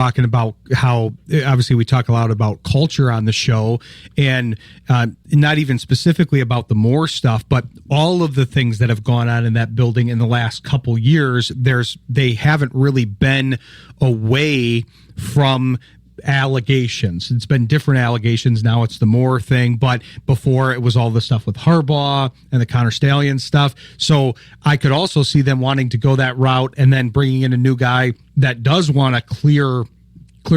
talking about how obviously we talk a lot about culture on the show, and not even specifically about the Moore stuff, but all of the things that have gone on in that building in the last couple years. They haven't really been away from allegations. It's been different allegations. Now it's the Moore thing, but before it was all the stuff with Harbaugh and the Connor Stallion stuff. So I could also see them wanting to go that route and then bringing in a new guy that does want to clear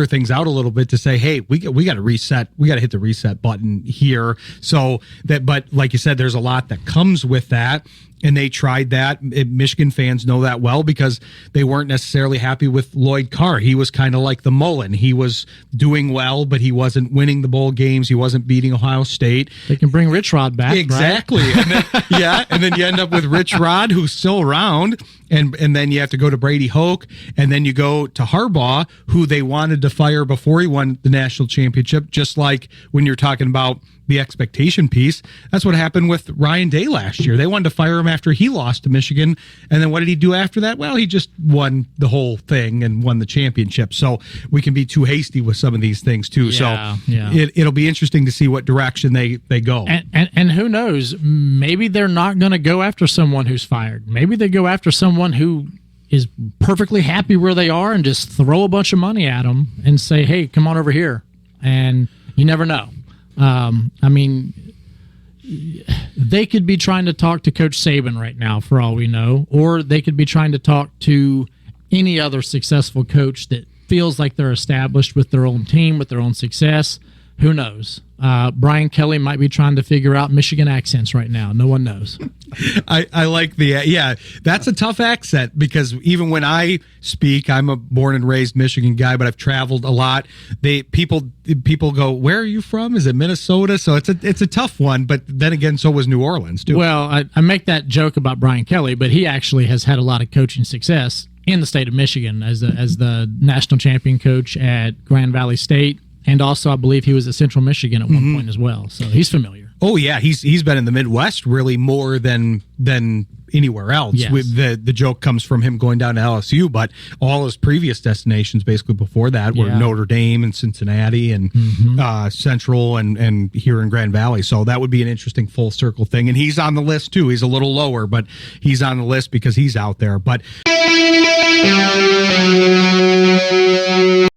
things out a little bit to say, hey, we got to reset. We got to hit the reset button here. So that, but like you said, there's a lot that comes with that. And they tried that. Michigan fans know that well because they weren't necessarily happy with Lloyd Carr. He was kind of like the Mullen. He was doing well, but he wasn't winning the bowl games. He wasn't beating Ohio State. They can bring Rich Rod back, exactly. Right? And then, and then you end up with Rich Rod, who's still around, and then you have to go to Brady Hoke, and then you go to Harbaugh, who they wanted to fire before he won the national championship, just like when you're talking about the expectation piece. That's what happened with Ryan Day last year. They wanted to fire him after he lost to Michigan. And then what did he do after that? Well, he just won the whole thing and won the championship. So we can be too hasty with some of these things too. It'll be interesting to see what direction they go. And who knows, maybe they're not going to go after someone who's fired. Maybe they go after someone who is perfectly happy where they are and just throw a bunch of money at them and say, hey, come on over here. And you never know. I mean, they could be trying to talk to Coach Saban right now, for all we know, or they could be trying to talk to any other successful coach that feels like they're established with their own team, with their own success. Who knows? Brian Kelly might be trying to figure out Michigan accents right now. No one knows. I like that's a tough accent because even when I speak, I'm a born and raised Michigan guy, but I've traveled a lot. People go, where are you from? Is it Minnesota? So it's a tough one, but then again, so was New Orleans too. Well, I make that joke about Brian Kelly, but he actually has had a lot of coaching success in the state of Michigan as the national champion coach at Grand Valley State. And also, I believe he was at Central Michigan at one point as well. So he's familiar. Oh, yeah. He's been in the Midwest really more than anywhere else. Yes. The joke comes from him going down to LSU, but all his previous destinations basically before that were Notre Dame and Cincinnati and Central and here in Grand Valley. So that would be an interesting full circle thing. And he's on the list, too. He's a little lower, but he's on the list because he's out there. But